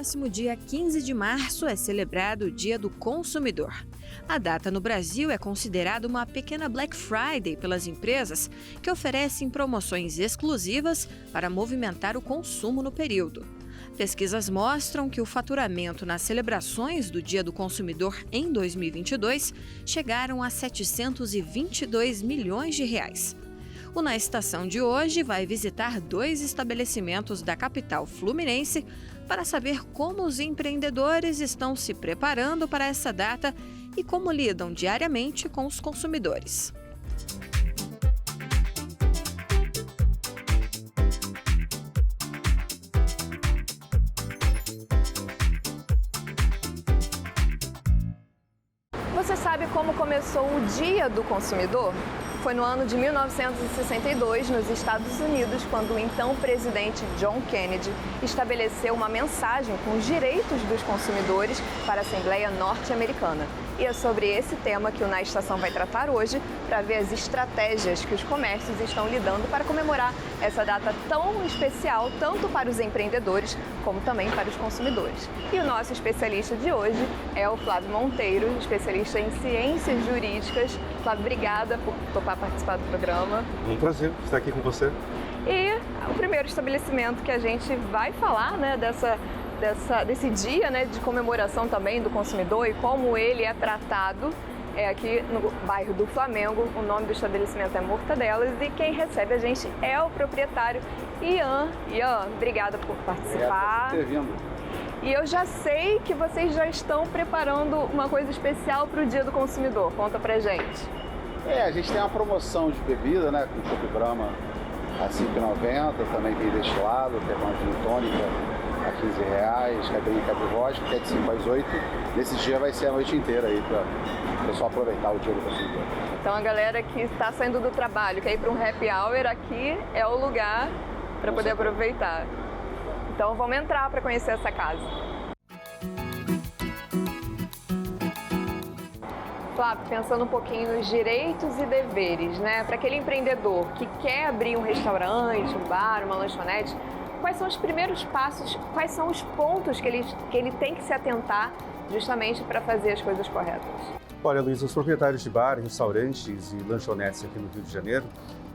próximo dia 15 de março é celebrado o Dia do Consumidor. A data no Brasil é considerada uma pequena Black Friday pelas empresas que oferecem promoções exclusivas para movimentar o consumo no período. Pesquisas mostram que o faturamento nas celebrações do Dia do Consumidor em 2022 chegaram a 722 milhões de reais. O Na Estação de hoje vai visitar 2 estabelecimentos da capital fluminense para saber como os empreendedores estão se preparando para essa data e como lidam diariamente com os consumidores. Você sabe como começou o Dia do Consumidor? Foi no ano de 1962, nos Estados Unidos, quando o então presidente John Kennedy estabeleceu uma mensagem com os direitos dos consumidores para a Assembleia Norte-Americana. E é sobre esse tema que o Na Estação vai tratar hoje, para ver as estratégias que os comércios estão lidando para comemorar essa data tão especial, tanto para os empreendedores como também para os consumidores. E o nosso especialista de hoje é o Flávio Monteiro, especialista em ciências jurídicas. Flávio, obrigada por topar participar do programa. Um prazer estar aqui com você. E o primeiro estabelecimento que a gente vai falar, né, desse dia, né, de comemoração também do consumidor e como ele é tratado, é aqui no bairro do Flamengo. O nome do estabelecimento é Mortadelas e quem recebe a gente é o proprietário Ian. Ian, obrigada por participar. Obrigado por ter vindo. E eu já sei que vocês já estão preparando uma coisa especial para o Dia do Consumidor. Conta pra gente. A gente tem uma promoção de bebida, né, com Chopp Brahma a R$ 5,90, também tem destilado, que é uma gin tônica a R$ 15, caipirinha vodka, que é de 5 às 8. Nesse dia vai ser a noite inteira aí para o pessoal aproveitar o Dia do Consumidor. Então a galera que está saindo do trabalho, quer ir para um happy hour, aqui é o lugar para poder aproveitar. Então vamos entrar para conhecer essa casa. Flávio, pensando um pouquinho nos direitos e deveres, né? Para aquele empreendedor que quer abrir um restaurante, um bar, uma lanchonete, quais são os primeiros passos, quais são os pontos que ele tem que se atentar justamente para fazer as coisas corretas? Olha, Luiz, os proprietários de bar, restaurantes e lanchonetes aqui no Rio de Janeiro,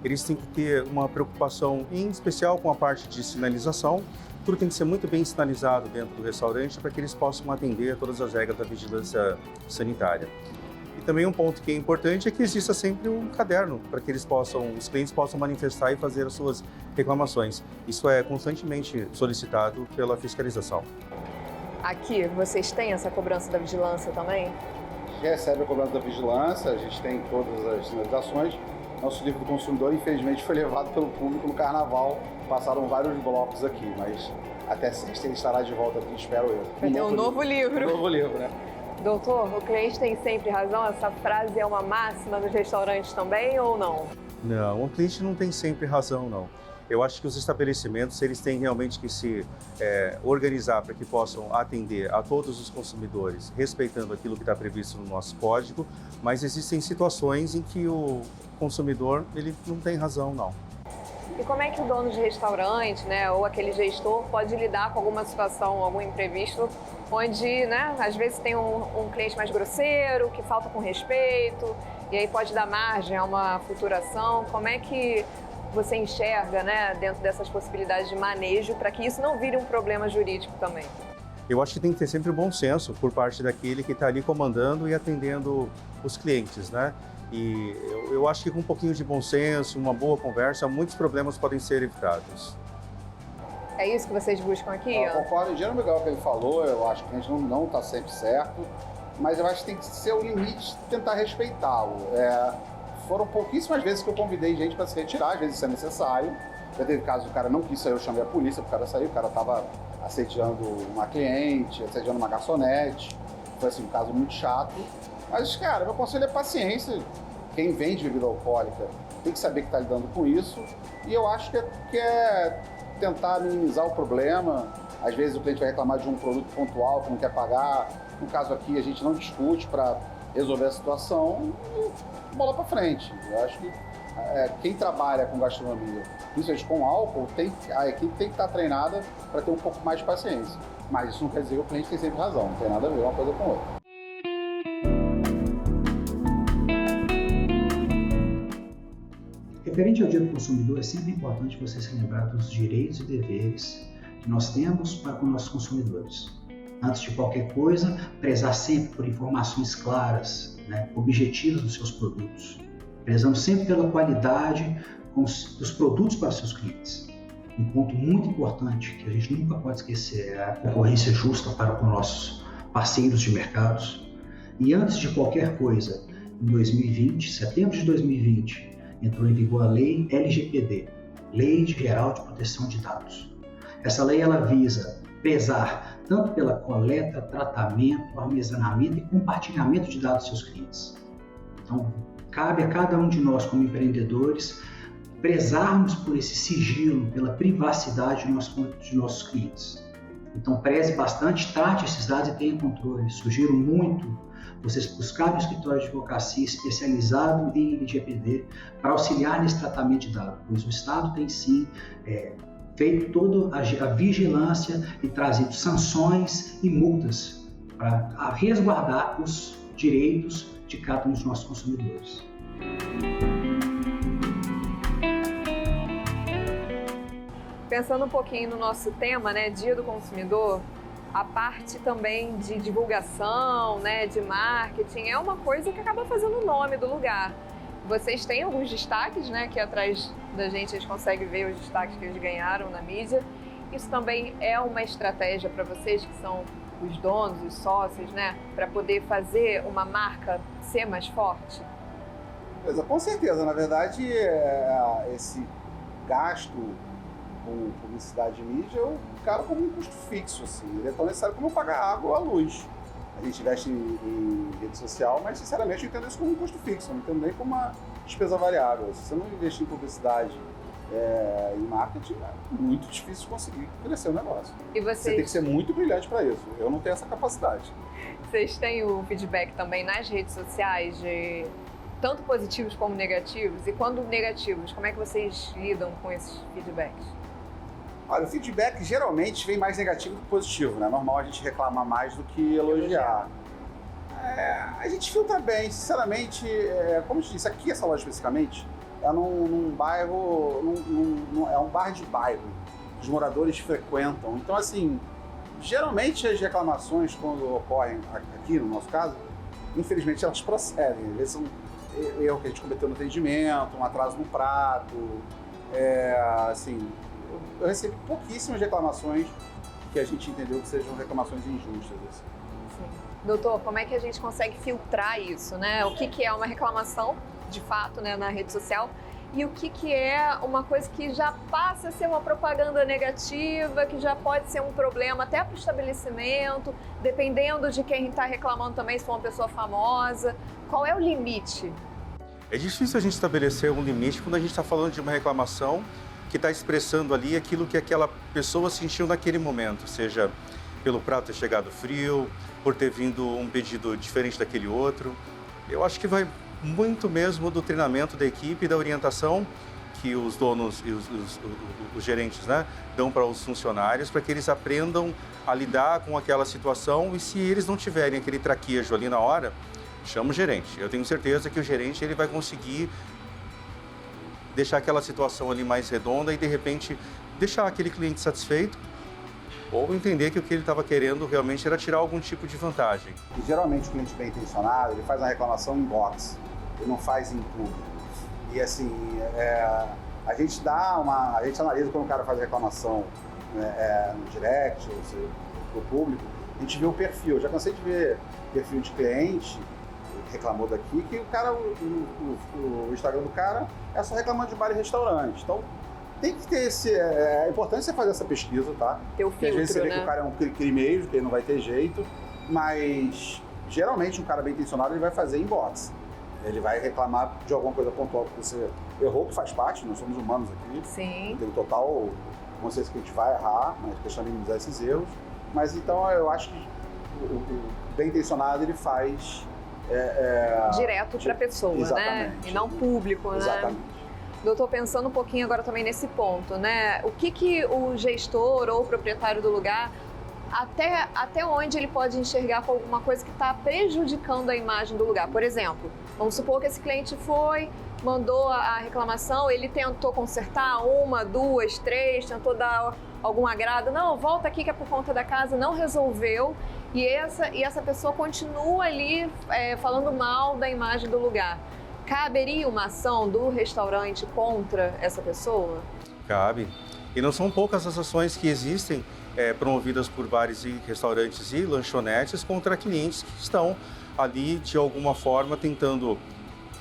eles têm que ter uma preocupação em especial com a parte de sinalização. Tudo tem que ser muito bem sinalizado dentro do restaurante para que eles possam atender a todas as regras da vigilância sanitária. E também um ponto que é importante é que exista sempre um caderno para que os clientes possam manifestar e fazer as suas reclamações. Isso é constantemente solicitado pela fiscalização. Aqui, vocês têm essa cobrança da vigilância também? A gente recebe a cobrança da vigilância, a gente tem todas as sinalizações. Nosso livro do consumidor, infelizmente, foi levado pelo público no carnaval. Passaram vários blocos aqui, mas até sexta ele estará de volta aqui, espero eu. Vai ter um novo livro. Um novo livro, né? Doutor, o cliente tem sempre razão? Essa frase é uma máxima nos restaurantes também ou não? Não, o cliente não tem sempre razão, não. Eu acho que os estabelecimentos eles têm realmente que se organizar para que possam atender a todos os consumidores, respeitando aquilo que está previsto no nosso código, mas existem situações em que o consumidor ele não tem razão, não. E como é que o dono de restaurante, né, ou aquele gestor pode lidar com alguma situação, algum imprevisto, onde, né, às vezes tem um cliente mais grosseiro, que falta com respeito, e aí pode dar margem a uma futuração? Como é que você enxerga, né, dentro dessas possibilidades de manejo para que isso não vire um problema jurídico também? Eu acho que tem que ter sempre o bom senso por parte daquele que está ali comandando e atendendo os clientes, né? E eu acho que com um pouquinho de bom senso, uma boa conversa, muitos problemas podem ser evitados. É isso que vocês buscam aqui? Eu concordo em gênero legal o que ele falou, eu acho que a gente não está sempre certo, mas eu acho que tem que ser o limite de tentar respeitá-lo. Foram pouquíssimas vezes que eu convidei gente para se retirar, às vezes isso é necessário. Já teve caso do cara não quis sair, eu chamei a polícia, o cara saiu, o cara estava assediando uma cliente, assediando uma garçonete. Foi assim, um caso muito chato. Mas, cara, meu conselho é paciência. Quem vende bebida alcoólica tem que saber que está lidando com isso. E eu acho que é tentar minimizar o problema. Às vezes o cliente vai reclamar de um produto pontual que não quer pagar. No caso aqui, a gente não discute para resolver a situação e bola para frente. Eu acho que quem trabalha com gastronomia, principalmente com álcool, a equipe tem que estar treinada para ter um pouco mais de paciência. Mas isso não quer dizer que o cliente tem sempre razão, não tem nada a ver uma coisa com a outra. Referente ao Dia do Consumidor, é sempre importante você se lembrar dos direitos e deveres que nós temos para com nossos consumidores. Antes de qualquer coisa, prezar sempre por informações claras, objetivas dos seus produtos. Prezando sempre pela qualidade dos produtos para os seus clientes. Um ponto muito importante que a gente nunca pode esquecer é a concorrência justa para com nossos parceiros de mercados. E antes de qualquer coisa, em 2020, setembro de 2020, entrou em vigor a Lei LGPD, Lei Geral de Proteção de Dados. Essa lei ela visa prezar tanto pela coleta, tratamento, armazenamento e compartilhamento de dados dos seus clientes. Então, cabe a cada um de nós como empreendedores prezarmos por esse sigilo, pela privacidade de nossos clientes. Então, preze bastante, trate esses dados e tenha controle. Sugiro muito vocês buscarem um escritório de advocacia especializado em LGPD para auxiliar nesse tratamento de dados, pois o Estado tem sim feito toda a vigilância e trazido sanções e multas para resguardar os direitos de cada um dos nossos consumidores. Pensando um pouquinho no nosso tema, Dia do Consumidor, a parte também de divulgação, de marketing, é uma coisa que acaba fazendo o nome do lugar. Vocês têm alguns destaques, que atrás da gente a gente consegue ver os destaques que eles ganharam na mídia. Isso também é uma estratégia para vocês que são os donos, os sócios, para poder fazer uma marca ser mais forte? Com certeza, na verdade, esse gasto com publicidade e mídia, eu encaro como um custo fixo, assim. Ele é tão necessário como pagar água ou a luz. A gente investe em rede social, mas sinceramente eu entendo isso como um custo fixo, eu não entendo nem como uma despesa variável. Se você não investir em publicidade e marketing, é muito difícil de conseguir crescer o negócio. E você tem que ser muito brilhante para isso. Eu não tenho essa capacidade. Vocês têm o feedback também nas redes sociais, de tanto positivos como negativos? E quando negativos, como é que vocês lidam com esses feedbacks? Olha, o feedback geralmente vem mais negativo do que positivo, né? É normal a gente reclamar mais do que elogiar. A gente filtra bem, sinceramente, como eu te disse, aqui essa loja especificamente é num bairro, é um bar de bairro, os moradores frequentam. Então, assim, geralmente as reclamações quando ocorrem aqui, no nosso caso, infelizmente elas procedem. Às vezes são erro que a gente cometeu no atendimento, um atraso no prato, assim... Eu recebi pouquíssimas reclamações que a gente entendeu que sejam reclamações injustas. Assim. Sim. Doutor, como é que a gente consegue filtrar isso, O que é uma reclamação, de fato, na rede social, e o que é uma coisa que já passa a ser uma propaganda negativa, que já pode ser um problema até para o estabelecimento, dependendo de quem está reclamando também, se for uma pessoa famosa. Qual é o limite? É difícil a gente estabelecer um limite quando a gente está falando de uma reclamação que está expressando ali aquilo que aquela pessoa sentiu naquele momento, seja pelo prato ter chegado frio, por ter vindo um pedido diferente daquele outro. Eu acho que vai muito mesmo do treinamento da equipe e da orientação que os donos e os gerentes dão para os funcionários, para que eles aprendam a lidar com aquela situação, e se eles não tiverem aquele traquejo ali na hora, chama o gerente. Eu tenho certeza que o gerente ele vai conseguir deixar aquela situação ali mais redonda e, de repente, deixar aquele cliente satisfeito ou entender que o que ele estava querendo realmente era tirar algum tipo de vantagem. E, geralmente, o cliente bem intencionado, ele faz uma reclamação em box, ele não faz em público. E, assim, a gente analisa quando o cara faz reclamação no direct, ou seja, pro público, a gente vê o perfil. Eu já cansei de ver perfil de cliente reclamou daqui, que o cara, o Instagram do cara é só reclamando de bar e restaurante. Então, tem que ter é importante você fazer essa pesquisa, tá? Ter o filtro, porque às vezes você vê que o cara é um crimeiro, que ele não vai ter jeito, mas geralmente um cara bem intencionado ele vai fazer inbox. Ele vai reclamar de alguma coisa pontual que você errou, que faz parte, nós somos humanos aqui. Sim. Tem total consciência que a gente vai errar, mas questão de minimizar esses erros. Mas então eu acho que o bem intencionado ele faz direto para a pessoa, exatamente. E não público, Exatamente. Doutor, pensando um pouquinho agora também nesse ponto, o que o gestor ou o proprietário do lugar até onde ele pode enxergar com alguma coisa que está prejudicando a imagem do lugar. Por exemplo, vamos supor que esse cliente mandou a reclamação, ele tentou consertar 1, 2, 3, tentou dar algum agrado. Não, volta aqui que é por conta da casa, não resolveu. E essa pessoa continua ali falando mal da imagem do lugar. Caberia uma ação do restaurante contra essa pessoa? Cabe. E não são poucas as ações que existem promovidas por bares e restaurantes e lanchonetes contra clientes que estão ali, de alguma forma, tentando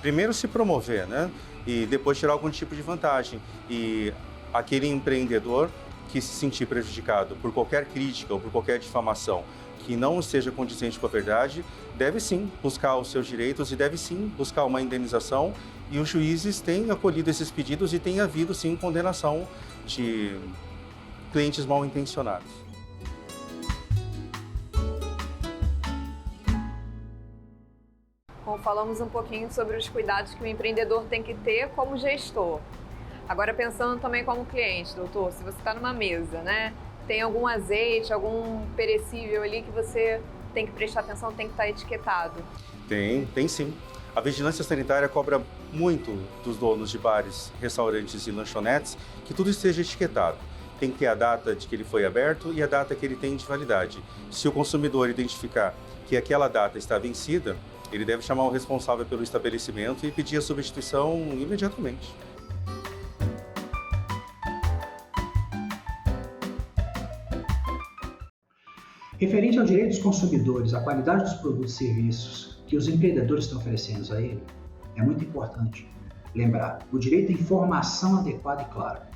primeiro se promover, né? E depois tirar algum tipo de vantagem. E aquele empreendedor que se sentir prejudicado por qualquer crítica ou por qualquer difamação que não esteja condizente com a verdade, deve sim buscar os seus direitos e deve sim buscar uma indenização. E os juízes têm acolhido esses pedidos e tem havido sim condenação de clientes mal intencionados. Bom, falamos um pouquinho sobre os cuidados que o empreendedor tem que ter como gestor. Agora pensando também como cliente, doutor, se você está numa mesa, né? Tem algum azeite, algum perecível ali que você tem que prestar atenção, tem que estar etiquetado? Tem sim. A vigilância sanitária cobra muito dos donos de bares, restaurantes e lanchonetes que tudo esteja etiquetado. Tem que ter a data de que ele foi aberto e a data que ele tem de validade. Se o consumidor identificar que aquela data está vencida, ele deve chamar o responsável pelo estabelecimento e pedir a substituição imediatamente. Referente ao direito dos consumidores, a qualidade dos produtos e serviços que os empreendedores estão oferecendo a ele, é muito importante lembrar o direito à informação adequada e clara.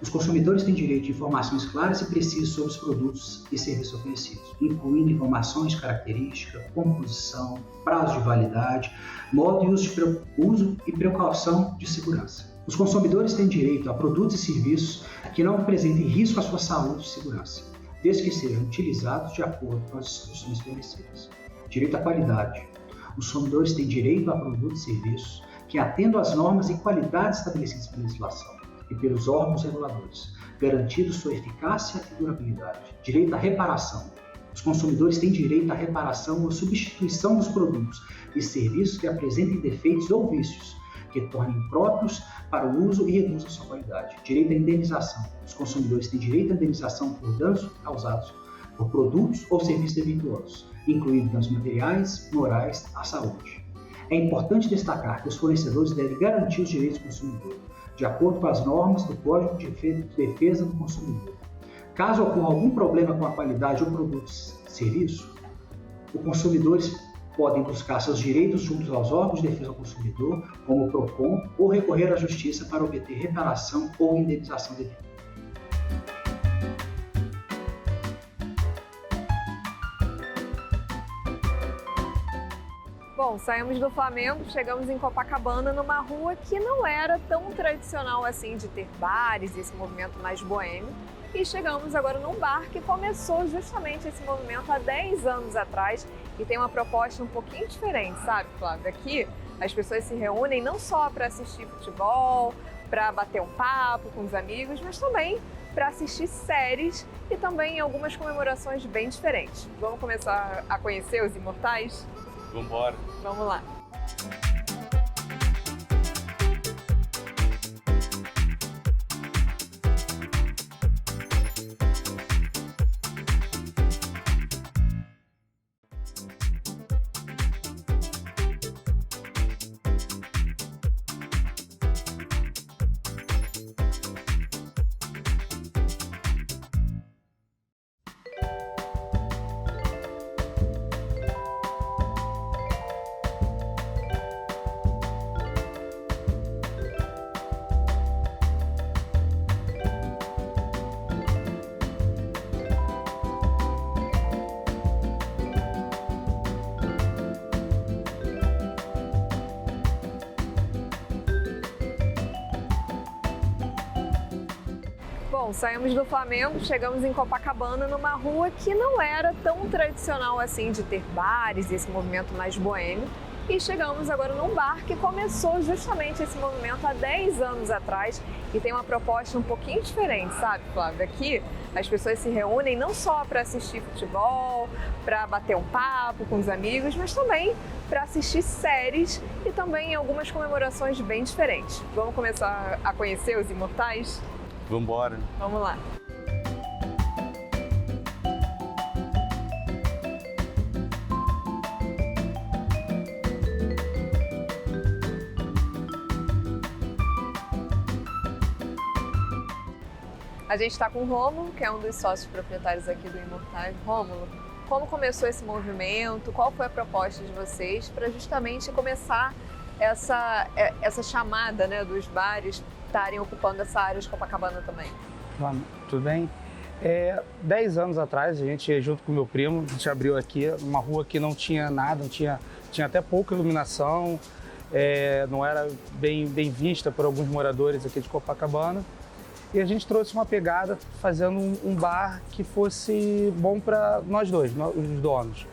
Os consumidores têm direito de informações claras e precisas sobre os produtos e serviços oferecidos, incluindo informações de característica, composição, prazo de validade, modo e uso e precaução de segurança. Os consumidores têm direito a produtos e serviços que não apresentem risco à sua saúde e segurança, desde que sejam utilizados de acordo com as instruções estabelecidas. Direito à qualidade. Os consumidores têm direito a produtos e serviços que atendam às normas e qualidades estabelecidas pela legislação e pelos órgãos reguladores, garantindo sua eficácia e durabilidade. Direito à reparação. Os consumidores têm direito à reparação ou substituição dos produtos e serviços que apresentem defeitos ou vícios, que tornem impróprios para o uso e reduzam sua qualidade. Direito à indenização. Os consumidores têm direito à indenização por danos causados por produtos ou serviços defeituosos, incluindo danos materiais, morais, à saúde. É importante destacar que os fornecedores devem garantir os direitos do consumidor, de acordo com as normas do Código de Defesa do Consumidor. Caso ocorra algum problema com a qualidade ou produtos e serviço, os consumidores podem buscar seus direitos junto aos órgãos de defesa do consumidor, como o PROCON, ou recorrer à justiça para obter reparação ou indenização devida. Bom, saímos do Flamengo, chegamos em Copacabana, numa rua que não era tão tradicional assim de ter bares e esse movimento mais boêmio. E chegamos agora num bar que começou justamente esse movimento há 10 anos atrás e tem uma proposta um pouquinho diferente, sabe, Flávio? Aqui as pessoas se reúnem não só para assistir futebol, para bater um papo com os amigos, mas também para assistir séries e também algumas comemorações bem diferentes. Vamos começar a conhecer os imortais? Vamos embora. Vamos lá. Bom, saímos do Flamengo, chegamos em Copacabana, numa rua que não era tão tradicional assim de ter bares e esse movimento mais boêmio. E chegamos agora num bar que começou justamente esse movimento há 10 anos atrás e tem uma proposta um pouquinho diferente, sabe, Flávia? Aqui as pessoas se reúnem não só para assistir futebol, para bater um papo com os amigos, mas também para assistir séries e também algumas comemorações bem diferentes. Vamos começar a conhecer os imortais? Vamos embora. Vamos lá. A gente está com o Rômulo, que é um dos sócios proprietários aqui do Imortais. Rômulo, como começou esse movimento? Qual foi a proposta de vocês para justamente começar essa chamada, né, dos bares estarem ocupando essa área de Copacabana também? Vamos, tudo bem? 10 anos atrás, a gente, junto com meu primo, a gente abriu aqui uma rua que não tinha nada, tinha até pouca iluminação, não era bem vista por alguns moradores aqui de Copacabana. E a gente trouxe uma pegada fazendo um bar que fosse bom para nós dois, os donos.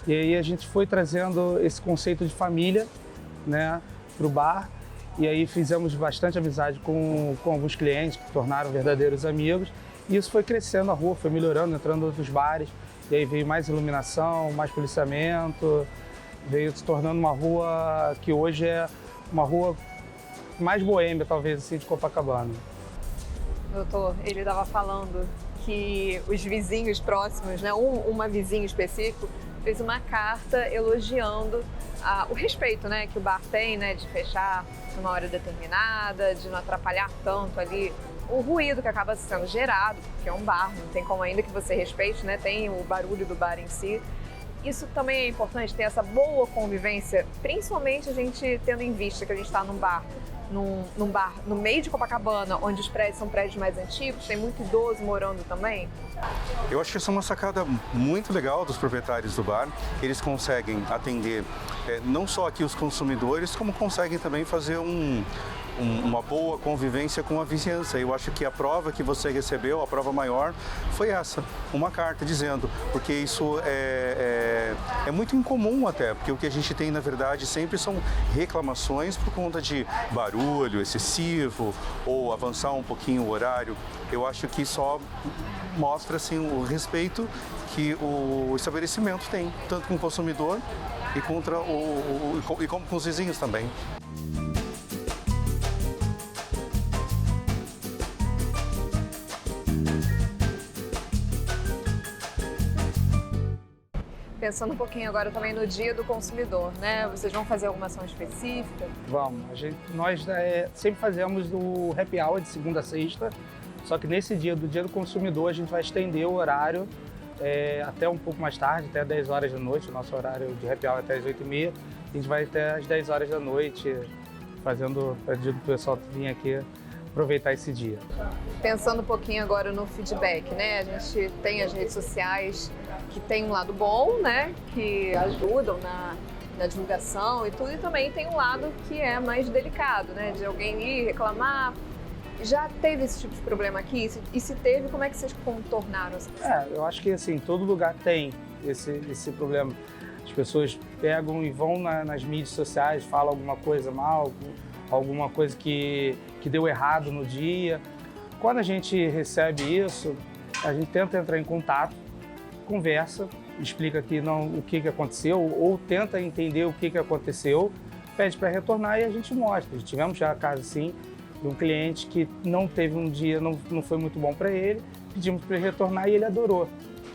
E aí a gente foi trazendo esse conceito de família, né, para o bar. E aí fizemos bastante amizade com alguns clientes que tornaram verdadeiros amigos. E isso foi crescendo, a rua foi melhorando, entrando outros bares. E aí veio mais iluminação, mais policiamento. Veio se tornando uma rua que hoje é uma rua mais boêmia, talvez, assim, de Copacabana. Doutor, ele estava falando que os vizinhos próximos, né, uma vizinha específico, fez uma carta elogiando o respeito, né, que o bar tem, né, de fechar numa hora determinada, de não atrapalhar tanto ali o ruído que acaba sendo gerado, porque é um bar, não tem como ainda que você respeite, né, tem o barulho do bar em si. Isso também é importante, ter essa boa convivência, principalmente a gente tendo em vista que a gente está num bar no meio de Copacabana, onde os prédios são prédios mais antigos, tem muito idoso morando também. Eu acho que isso é uma sacada muito legal dos proprietários do bar. Eles conseguem atender não só aqui os consumidores, como conseguem também fazer uma boa convivência com a vizinhança. Eu acho que a prova que você recebeu, a prova maior, foi essa, uma carta dizendo, porque isso é muito incomum até, porque o que a gente tem, na verdade, sempre são reclamações por conta de barulho excessivo ou avançar um pouquinho o horário. Eu acho que só mostra assim, o respeito que o estabelecimento tem, tanto com o consumidor e como com os vizinhos também. Pensando um pouquinho agora também no Dia do Consumidor, né? Vocês vão fazer alguma ação específica? Vamos, nós sempre fazemos o happy hour de segunda a sexta, só que nesse dia, do Dia do Consumidor, a gente vai estender o horário até um pouco mais tarde, até 10 horas da noite, o nosso horário de happy hour é até as 8h30, a gente vai até as 10 horas da noite, pedindo pro pessoal vir aqui aproveitar esse dia. Pensando um pouquinho agora no feedback, né? A gente tem as redes sociais que tem um lado bom, né? Que ajudam na divulgação e tudo, e também tem um lado que é mais delicado, né? De alguém ir reclamar. Já teve esse tipo de problema aqui? E se teve, como é que vocês contornaram? Eu acho que assim, todo lugar tem esse problema. As pessoas pegam e vão nas mídias sociais, falam alguma coisa mal, alguma coisa que deu errado no dia. Quando a gente recebe isso, a gente tenta entrar em contato, conversa, explica o que aconteceu ou tenta entender o que aconteceu, pede para retornar e a gente mostra. Tivemos já casos assim de um cliente que não teve um dia, não foi muito bom para ele, pedimos para ele retornar e ele adorou.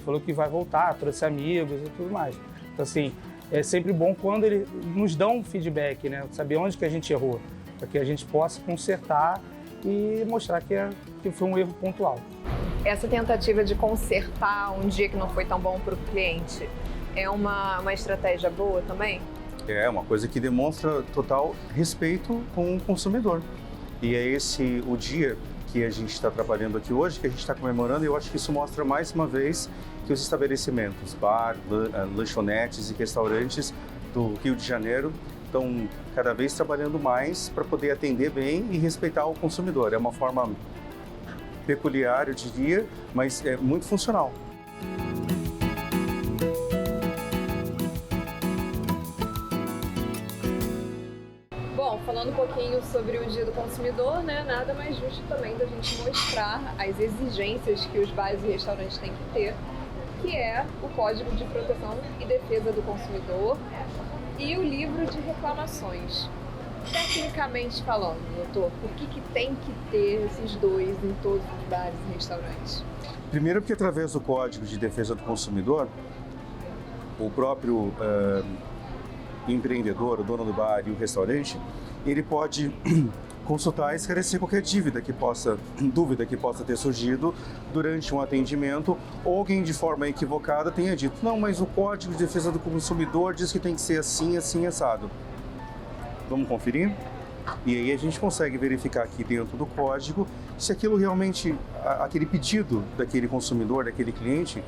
Falou que vai voltar, trouxe amigos e tudo mais. Então assim, é sempre bom quando ele nos dá um feedback, né? Saber onde que a gente errou, para que a gente possa consertar e mostrar que foi um erro pontual. Essa tentativa de consertar um dia que não foi tão bom para o cliente é uma estratégia boa também? É uma coisa que demonstra total respeito com o consumidor. E é esse o dia que a gente está trabalhando aqui hoje, que a gente está comemorando, e eu acho que isso mostra mais uma vez que os estabelecimentos, bar, lanchonetes e restaurantes do Rio de Janeiro estão cada vez trabalhando mais para poder atender bem e respeitar o consumidor. É uma forma peculiar, eu diria, mas é muito funcional. Bom, falando um pouquinho sobre o Dia do Consumidor, né, nada mais justo também da gente mostrar as exigências que os bares e restaurantes têm que ter, que é o Código de Proteção e Defesa do Consumidor e o livro de reclamações. Tecnicamente falando, doutor, por que tem que ter esses dois em todos os bares e restaurantes? Primeiro porque através do Código de Defesa do Consumidor, o próprio empreendedor, o dono do bar e o restaurante, ele pode consultar e esclarecer qualquer dúvida que possa ter surgido durante um atendimento, ou alguém de forma equivocada tenha dito, não, mas o Código de Defesa do Consumidor diz que tem que ser assim, assim, assado. Vamos conferir? E aí a gente consegue verificar aqui dentro do código se aquilo realmente, aquele pedido daquele consumidor, daquele cliente,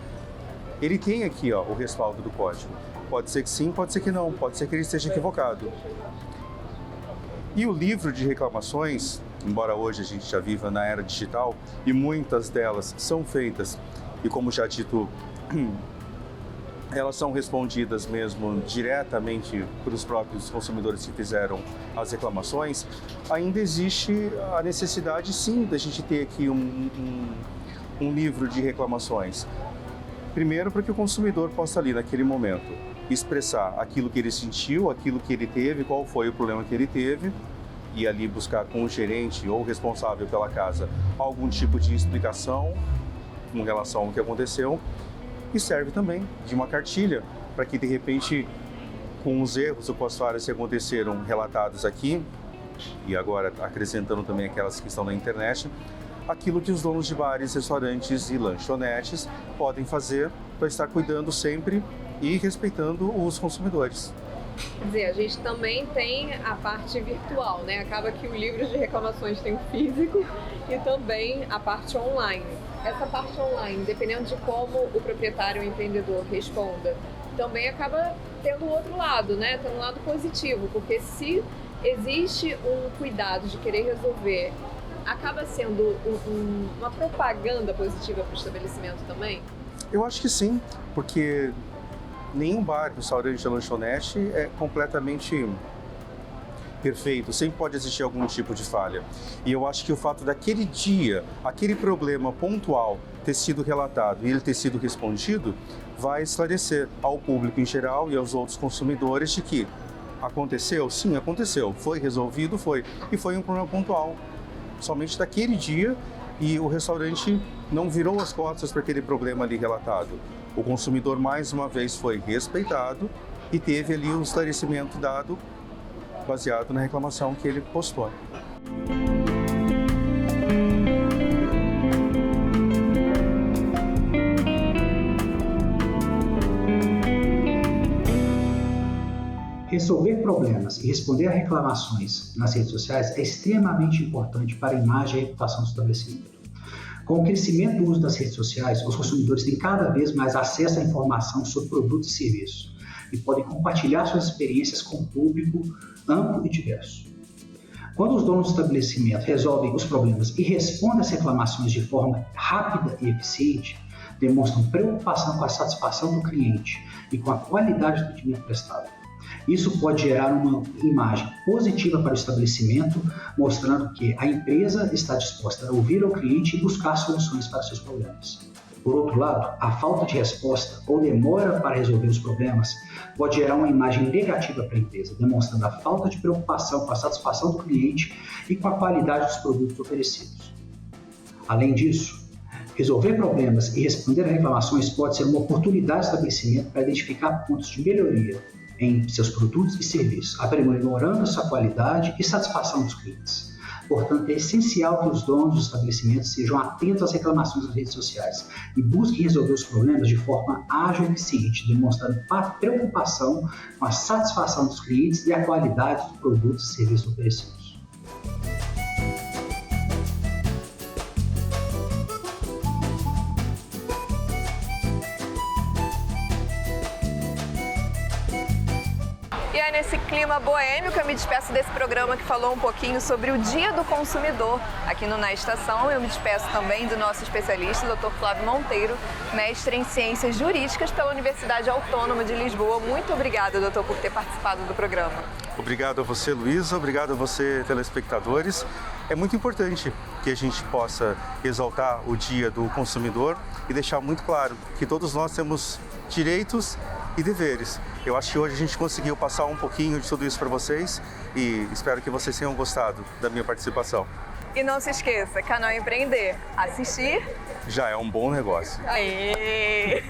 ele tem aqui o respaldo do código. Pode ser que sim, pode ser que não, pode ser que ele esteja equivocado. E o livro de reclamações, embora hoje a gente já viva na era digital e muitas delas são feitas, e como já dito, elas são respondidas mesmo diretamente pelos próprios consumidores que fizeram as reclamações, ainda existe a necessidade sim da gente ter aqui um livro de reclamações. Primeiro, para que o consumidor possa ali naquele momento expressar aquilo que ele sentiu, aquilo que ele teve, qual foi o problema que ele teve, e ali buscar com o gerente ou responsável pela casa algum tipo de explicação com relação ao que aconteceu. E serve também de uma cartilha para que, de repente, com os erros ou com as falhas que aconteceram relatados aqui, e agora acrescentando também aquelas que estão na internet, aquilo que os donos de bares, restaurantes e lanchonetes podem fazer para estar cuidando sempre e respeitando os consumidores. Quer dizer, a gente também tem a parte virtual, né? Acaba que o livro de reclamações tem o físico e também a parte online. Essa parte online, dependendo de como o proprietário ou empreendedor responda, também acaba tendo o outro lado, né? Tendo um lado positivo, porque se existe um cuidado de querer resolver, acaba sendo uma propaganda positiva para o estabelecimento também? Eu acho que sim, porque nenhum bar, restaurante ou lanchonete é completamente perfeito, sempre pode existir algum tipo de falha. E eu acho que o fato daquele dia, aquele problema pontual ter sido relatado e ele ter sido respondido, vai esclarecer ao público em geral e aos outros consumidores de que aconteceu? Sim, aconteceu. Foi resolvido? Foi. E foi um problema pontual. Somente daquele dia, e o restaurante não virou as costas para aquele problema ali relatado. O consumidor, mais uma vez, foi respeitado e teve ali um esclarecimento dado baseado na reclamação que ele postou. Resolver problemas e responder a reclamações nas redes sociais é extremamente importante para a imagem e a reputação do estabelecimento. Com o crescimento do uso das redes sociais, os consumidores têm cada vez mais acesso à informação sobre produtos e serviços e podem compartilhar suas experiências com um público amplo e diverso. Quando os donos do estabelecimento resolvem os problemas e respondem às reclamações de forma rápida e eficiente, demonstram preocupação com a satisfação do cliente e com a qualidade do atendimento prestado. Isso pode gerar uma imagem positiva para o estabelecimento, mostrando que a empresa está disposta a ouvir o cliente e buscar soluções para seus problemas. Por outro lado, a falta de resposta ou demora para resolver os problemas pode gerar uma imagem negativa para a empresa, demonstrando a falta de preocupação com a satisfação do cliente e com a qualidade dos produtos oferecidos. Além disso, resolver problemas e responder a reclamações pode ser uma oportunidade do estabelecimento para identificar pontos de melhoria em seus produtos e serviços, aprimorando sua qualidade e satisfação dos clientes. Portanto, é essencial que os donos dos estabelecimentos sejam atentos às reclamações das redes sociais e busquem resolver os problemas de forma ágil e eficiente, demonstrando preocupação com a satisfação dos clientes e a qualidade dos produtos e serviços oferecidos. E é nesse clima boêmio que eu me despeço desse programa que falou um pouquinho sobre o Dia do Consumidor aqui no Na Estação. Eu me despeço também do nosso especialista, Dr. Flávio Monteiro, mestre em Ciências Jurídicas pela Universidade Autônoma de Lisboa. Muito obrigada, doutor, por ter participado do programa. Obrigado a você, Luísa. Obrigado a você, telespectadores. É muito importante que a gente possa exaltar o Dia do Consumidor e deixar muito claro que todos nós temos direitos e deveres. Eu acho que hoje a gente conseguiu passar um pouquinho de tudo isso para vocês e espero que vocês tenham gostado da minha participação. E não se esqueça, Canal Empreender, assistir Já é um bom negócio. Aê!